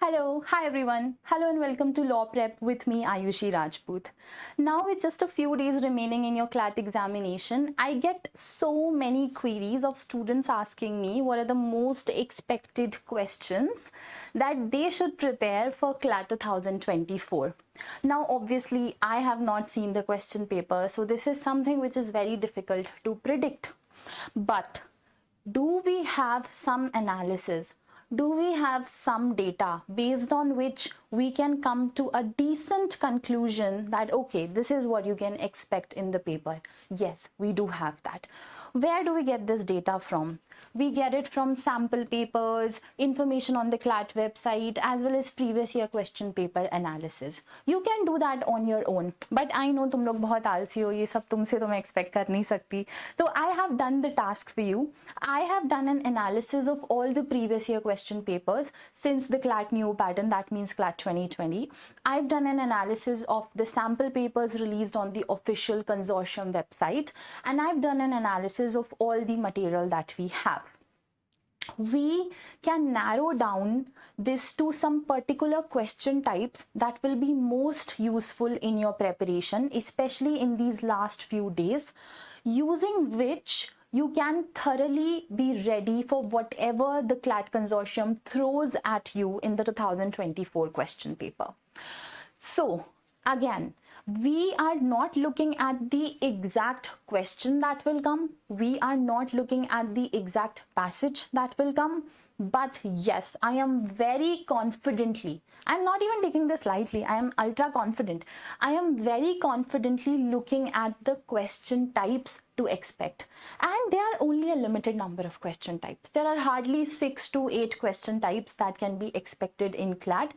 Hi everyone. Hello and welcome to Law Prep with me Ayushi Rajput. Now with just a few days remaining in your CLAT examination, I get so many queries of students asking me what are the most expected questions that they should prepare for CLAT 2024. Now obviously I have not seen the question paper, so this is something which is very difficult to predict. But do we have some analysis? Do we have some data based on which we can come to a decent conclusion that, okay, this is what you can expect in the paper? Yes, we do have that. Where do we get this data from? We get it from sample papers, information on the CLAT website, as well as previous year question paper analysis. You can do that on your own, but I know तुम लोग बहुत आलसी हो, ये सब तुमसे तो मैं expect कर नहीं सकती. So I have done the task for you. I have done an analysis of all the previous year question papers since the CLAT new pattern, that means CLAT 2020. I've done an analysis of the sample papers released on the official consortium website, and I've done an analysis of all the material that we have. We can narrow down this to some particular question types that will be most useful in your preparation, especially in these last few days, using which you can thoroughly be ready for whatever the CLAT consortium throws at you in the 2024 question paper. So again, we are not looking at the exact question that will come. We are not looking at the exact passage that will come. But yes, I am very confidently, I'm not even taking this lightly, I am ultra confident. I am very confidently looking at the question types to expect. And there are only a limited number of question types. There are hardly 6 to 8 question types that can be expected in CLAT.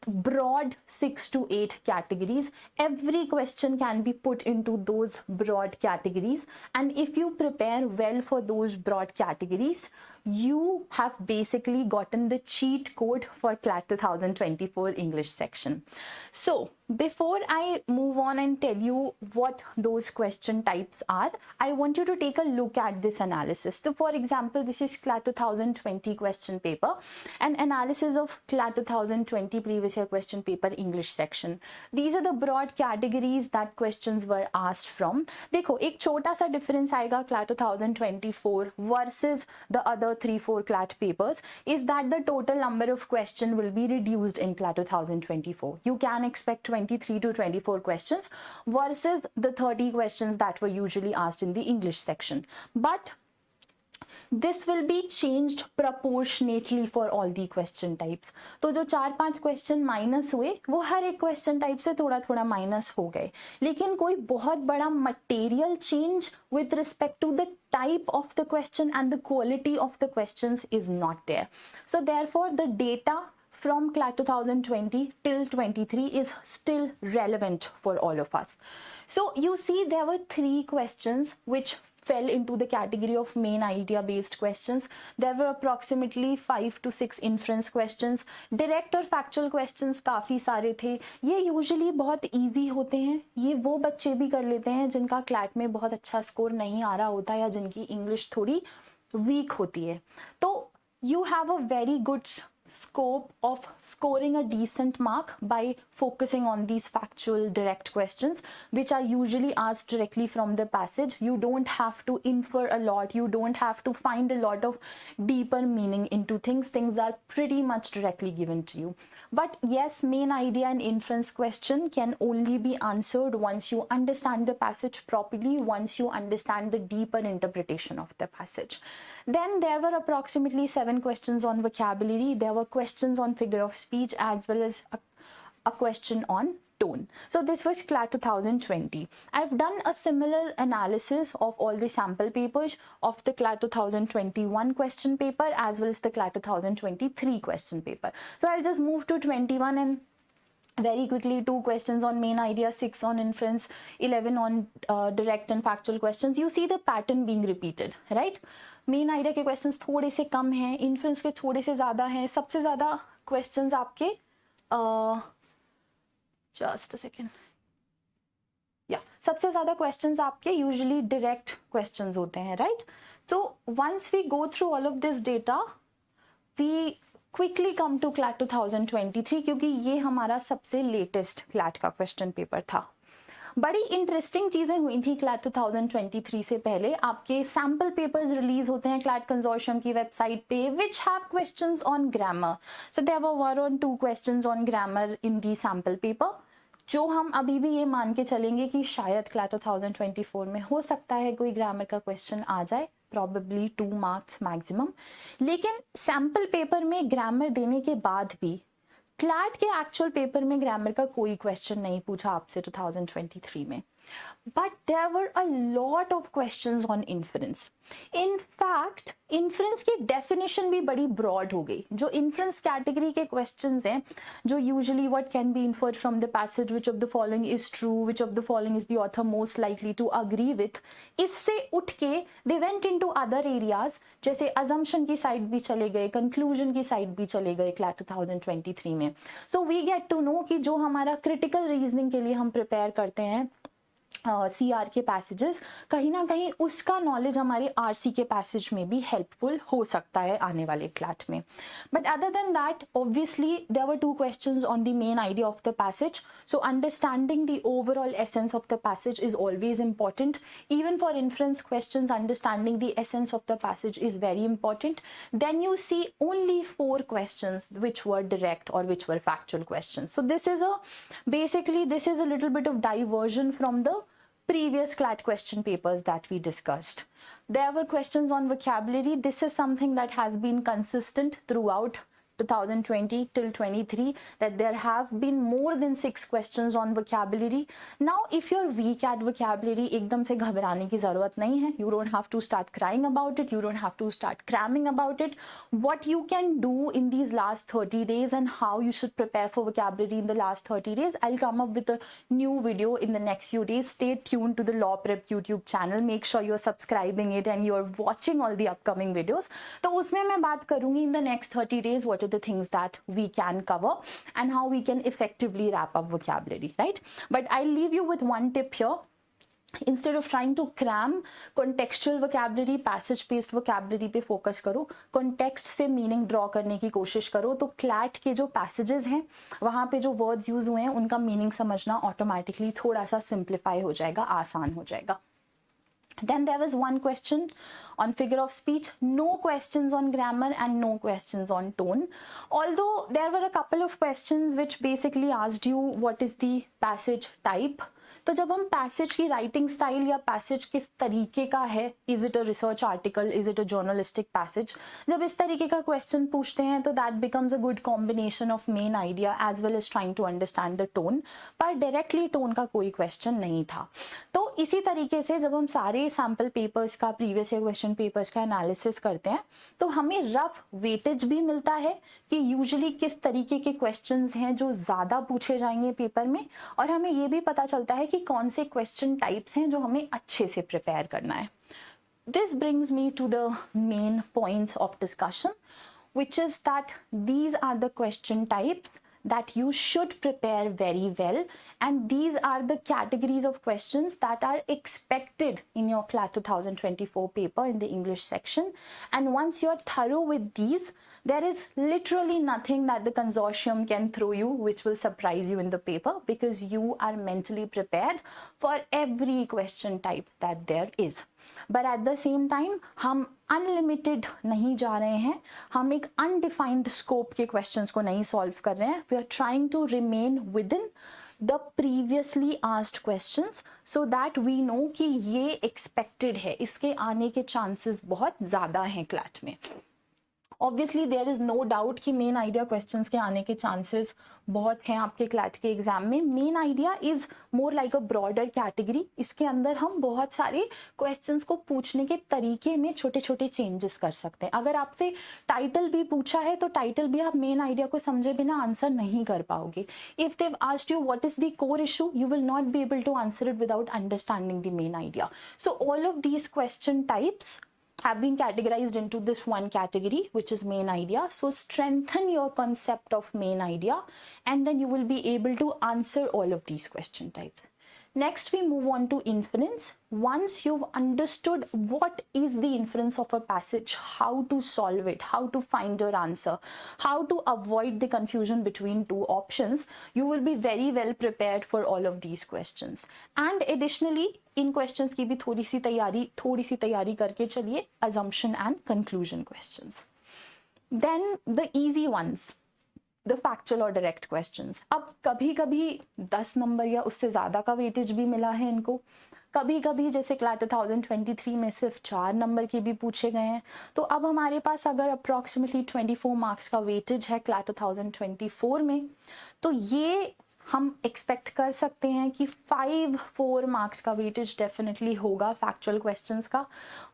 Broad 6 to 8 categories. Every question can be put into those broad categories. And if you prepare well for those broad categories, you have basically gotten the cheat code for CLAT 2024 English section. So before I move on and tell you what those question types are, I want you to take a look at this analysis. So for example, this is CLAT 2020 question paper, an analysis of CLAT 2020 previous year question paper English section. These are the broad categories that questions were asked from. देखो एक छोटा सा difference आएगा CLAT 2024 versus the other 3-4 CLAT papers is that the total number of questions will be reduced in CLAT 2024. You can expect 23 to 24 questions versus the 30 questions that were usually asked in the English section. But this will be changed proportionately for all the question types. तो जो 4-5 question minus हुए वो हर एक question type से थोड़ा थोड़ा minus हो गए, लेकिन कोई बहुत बड़ा material change with respect to the type of the question and the quality of the questions is not there. So therefore the data from CLAT 2020 till 23 is still relevant for all of us. So you see there were 3 questions which fell into the category of main idea based questions. There were approximately 5 to 6 inference questions. Direct और factual questions काफ़ी सारे थे. ये usually बहुत easy होते हैं. ये वो बच्चे भी कर लेते हैं जिनका CLAT में बहुत अच्छा score नहीं आ रहा होता या जिनकी English थोड़ी weak होती है. तो you have a very good scope of scoring a decent mark by focusing on these factual direct questions which are usually asked directly from the passage. You don't have to infer a lot, you don't have to find a lot of deeper meaning into things are pretty much directly given to you. But yes, main idea and inference question can only be answered once you understand the passage properly, once you understand the deeper interpretation of the passage. Then there were approximately 7 questions on vocabulary. There were questions on figure of speech as well as a question on tone. So this was CLAT 2020. I've done a similar analysis of all the sample papers of the CLAT 2021 question paper as well as the CLAT 2023 question paper. So I'll just move to 21 and very quickly 2 questions on main idea, 6 on inference, 11 on direct and factual questions. You see the pattern being repeated, right? Main idea के questions थोड़े से कम हैं, influence के थोड़े से ज़्यादा हैं. सबसे ज़्यादा क्वेश्चंस आपके जस्ट अ सेकेंड सबसे ज़्यादा क्वेश्चंस आपके यूजुअली डायरेक्ट क्वेश्चंस होते हैं, राइट? तो once we go through all of this data we quickly come to CLAT 2023 क्योंकि ये हमारा सबसे लेटेस्ट क्लैट का क्वेश्चन पेपर था। बड़ी इंटरेस्टिंग चीजें हुई थी क्लैट 2023 से पहले। आपके सैम्पल पेपर्स रिलीज होते हैं क्लैट कंसोर्शियम की वेबसाइट पे which have questions on grammar. So there were 1 or 2 questions on grammar in the sample paper, जो हम अभी भी ये मान के चलेंगे कि शायद क्लैट 2024 में हो सकता है कोई ग्रामर का क्वेश्चन आ जाए, प्रॉबेबली 2 मार्क्स मैक्सिमम। लेकिन सैम्पल पेपर में ग्रामर देने के बाद भी क्लैट के एक्चुअल पेपर में ग्रामर का कोई क्वेश्चन नहीं पूछा आपसे 2023 में। But there were a lot of questions on inference. In fact, inference की definition भी बड़ी broad हो गई। जो inference category के questions हैं, जो usually what can be inferred from the passage, which of the following is true, which of the following is the author most likely to agree with, इससे उठ के they went into other areas, जैसे assumption की side भी चले गए, conclusion की side भी चले गए CLAT 2023 में। So we get to know कि जो हमारा critical reasoning के लिए हम prepare करते हैं CR के पैसेजेस, कहीं ना कहीं उसका नॉलेज हमारे RC के पैसेज में भी हेल्पफुल हो सकता है आने वाले क्लैट में। But other than that obviously there were 2 questions on the main idea of the passage. So understanding the overall essence of the passage is always important. Even for inference questions, understanding the essence of the passage is very important. Then you see only 4 questions which were direct or which were factual questions. So this is a little bit of diversion from the previous CLAT question papers that we discussed. There were questions on vocabulary. This is something that has been consistent throughout 2020 till 23, that there have been more than 6 questions on vocabulary. Now if you're weak at vocabulary, एकदम से घबराने की ज़रूरत नहीं है. You don't have to start crying about it. You don't have to start cramming about it. What you can do in these last 30 days and how you should prepare for vocabulary in the last 30 days, I'll come up with a new video in the next few days. Stay tuned to the Law Prep YouTube channel. Make sure you're subscribing it and you're watching all the upcoming videos. तो उसमें मैं बात करूँगी in the next 30 days what are the things that we can cover and how we can effectively wrap up vocabulary, right? But I'll leave you with one tip here. Instead of trying to cram contextual vocabulary, passage based vocabulary पे focus करो, context से meaning draw करने की कोशिश करो, तो CLAT के जो passages हैं वहाँ पे जो words use हुए हैं उनका meaning समझना automatically थोड़ा सा simplify हो जाएगा, आसान हो जाएगा। Then there was one question on figure of speech, no questions on grammar and no questions on tone. Although there were a couple of questions which basically asked you what is the passage type. तो जब हम passage की writing style या passage किस तरीके का है, is it a research article, is it a journalistic passage, जब इस तरीके का क्वेश्चन पूछते हैं तो that becomes a good combination of main idea as well as trying to understand the tone. पर डायरेक्टली टोन का कोई क्वेश्चन नहीं था। तो इसी तरीके से जब हम सारे सैम्पल पेपर्स का, प्रीवियस ईयर क्वेश्चन पेपर्स का एनालिसिस करते हैं तो हमें रफ वेटेज भी मिलता है कि यूजुअली किस तरीके के क्वेश्चंस हैं जो ज़्यादा पूछे जाएंगे पेपर में, और हमें ये भी पता चलता है कि कौन से क्वेश्चन टाइप्स हैं जो हमें अच्छे से प्रिपेयर करना है। This brings me to the main points of discussion, which is that these are the question types that you should prepare very well, and these are the categories of questions that are expected in your CLAT 2024 paper in the English section. And once you're thorough with these, there is literally nothing that the consortium can throw you which will surprise you in the paper, because you are mentally prepared for every question type that there is. But at the same time हम unlimited नहीं जा रहे हैं, हम एक undefined scope के questions को नहीं सॉल्व कर रहे हैं। We are trying to remain within the previously asked questions so that we know कि ये एक्सपेक्टेड है, इसके आने के चांसेस बहुत ज़्यादा हैं क्लैट में। Obviously there is no doubt कि मेन आइडिया क्वेश्चंस के आने के चांसेस बहुत हैं आपके क्लैट के एग्जाम में। Main idea is more like a broader category. इसके अंदर हम बहुत सारे क्वेश्चंस को पूछने के तरीके में छोटे छोटे चेंजेस कर सकते हैं। अगर आपसे टाइटल भी पूछा है तो टाइटल भी आप मेन आइडिया को समझे बिना आंसर नहीं कर पाओगे। If they asked you what is the core issue, you will not be able to answer it without understanding the main idea. So all of these question types have been categorized into this one category, which is main idea. So strengthen your concept of main idea and then you will be able to answer all of these question types. Next, we move on to inference. Once you've understood what is the inference of a passage, how to solve it, how to find your answer, how to avoid the confusion between two options, you will be very well prepared for all of these questions. And additionally, in questions की भी थोड़ी सी तैयारी करके चलिए, assumption and conclusion questions. Then the easy ones, the factual और direct questions. अब कभी कभी 10 नंबर या उससे ज़्यादा का वेटेज भी मिला है इनको, कभी कभी जैसे क्लैट 2023 में सिर्फ 4 नंबर के भी पूछे गए हैं. तो अब हमारे पास अगर अप्रॉक्सीमेटली 24 मार्क्स का वेटेज है क्लैट 2024 में, तो ये हम एक्सपेक्ट कर सकते हैं कि 5-4 मार्क्स का वेटेज डेफिनेटली होगा फैक्चुअल क्वेश्चंस का.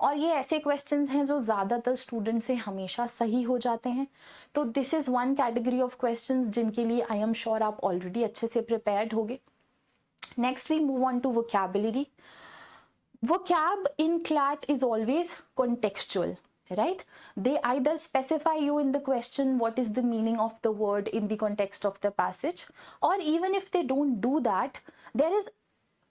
और ये ऐसे क्वेश्चंस हैं जो ज़्यादातर स्टूडेंट से हमेशा सही हो जाते हैं. तो this is one category of questions जिनके लिए आई एम श्योर आप ऑलरेडी अच्छे से प्रिपेयर्ड होगे. Next we move on to vocabulary. Vocab in CLAT is always contextual, right? They either specify you in the question what is the meaning of the word in the context of the passage, or even if they don't do that, there is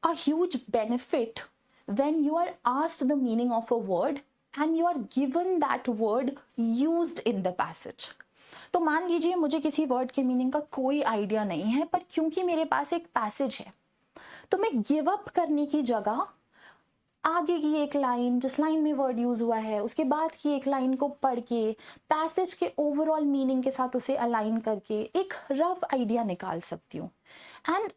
a huge benefit when you are asked the meaning of a word and you are given that word used in the passage. तो मान लीजिए मुझे किसी word के meaning का कोई idea नहीं है, पर क्योंकि मेरे पास एक पैसेज है, तो मैं गिव अप करने की जगह आगे की एक लाइन, जिस लाइन में वर्ड यूज हुआ है, उसके बाद की एक लाइन को पढ़ के पैसेज के ओवरऑल मीनिंग के साथ उसे अलाइन करके एक रफ आइडिया निकाल सकती हूँ. And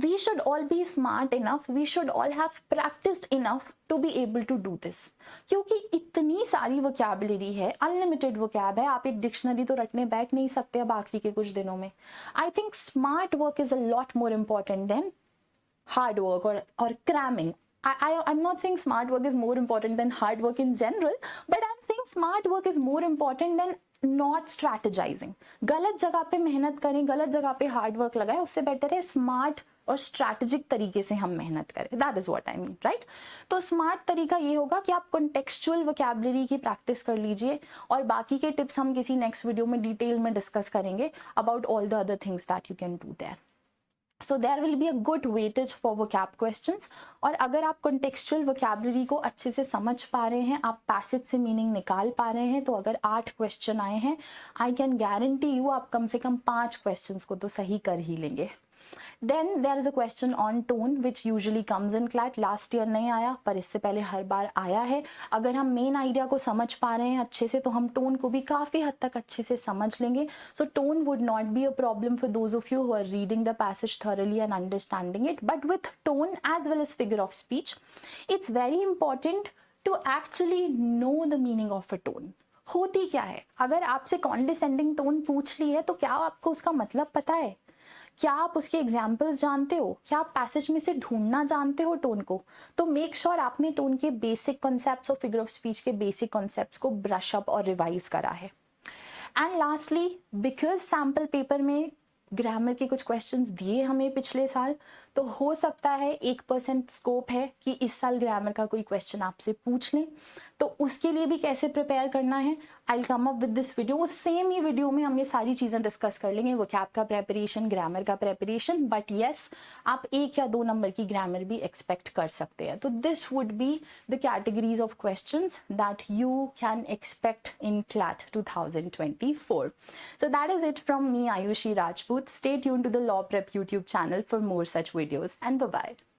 we should all be smart enough, we should all have practiced enough to be able to do this. क्योंकि इतनी सारी वोकैबुलरी है, अनलिमिटेड वोकैब है, आप एक डिक्शनरी तो रटने बैठ नहीं सकते अब आखिरी के कुछ दिनों में. I think smart work is a lot more important than hard work और cramming. I'm not saying smart work is more important than hard work in general, but I'm saying smart work is more important than not strategizing. गलत जगह पे मेहनत करें, गलत जगह पे hard work लगाएं, उससे बेटर है स्मार्ट और स्ट्रैटेजिक तरीके से हम मेहनत करें. That is what I mean, right? तो स्मार्ट तरीका ये होगा कि आप कॉन्टेक्सचुअल वोकैबुलरी की प्रैक्टिस कर लीजिए, और बाकी के टिप्स हम किसी नेक्स्ट वीडियो में डिटेल में डिस्कस करेंगे about all the other things that you can do their. So there will be a good weightage for vocab questions. और अगर आप contextual vocabulary को अच्छे से समझ पा रहे हैं, आप passage से meaning निकाल पा रहे हैं, तो अगर 8 क्वेश्चन आए हैं, I can guarantee you आप कम से कम 5 क्वेश्चंस को तो सही कर ही लेंगे. Then there is a question on tone which usually comes in CLAT. Last year नहीं आया, पर इससे पहले हर बार आया है. अगर हम मेन आइडिया को समझ पा रहे हैं अच्छे से, तो हम टोन को भी काफ़ी हद तक अच्छे से समझ लेंगे. So tone would not be a problem for those of you who are reading the passage thoroughly and understanding it. But with tone as well as figure of speech, it's very important to actually know the meaning of a tone. होती क्या है? अगर आपसे condescending tone पूछ ली है, तो क्या आपको उसका मतलब पता है? क्या आप उसके एग्जाम्पल्स जानते हो? क्या आप पैसेज में से ढूंढना जानते हो टोन को? तो मेक श्योर आपने टोन के बेसिक कॉन्सेप्ट्स और फिगर ऑफ स्पीच के बेसिक कॉन्सेप्ट्स को ब्रश अप और रिवाइज करा है. And lastly, because sample paper में ग्रामर के कुछ क्वेश्चंस दिए हमें पिछले साल, तो हो सकता है 1% स्कोप है कि इस साल ग्रामर का कोई क्वेश्चन आपसे पूछ लें. तो उसके लिए भी कैसे प्रिपेयर करना है, I will come up with this video. वो सेम ही वीडियो में हम ये सारी चीज़ें डिस्कस कर लेंगे, वोकैब का प्रेपरेशन, ग्रामर का प्रेपरेशन. बट येस, आप 1 या 2 नंबर की ग्रामर भी एक्सपेक्ट कर सकते हैं. तो this would be the categories of questions that you can expect in CLAT 2024. So that is it from me, Ayushi Rajput. Stay tuned to the Law Prep YouTube channel for more such videos, and bye-bye.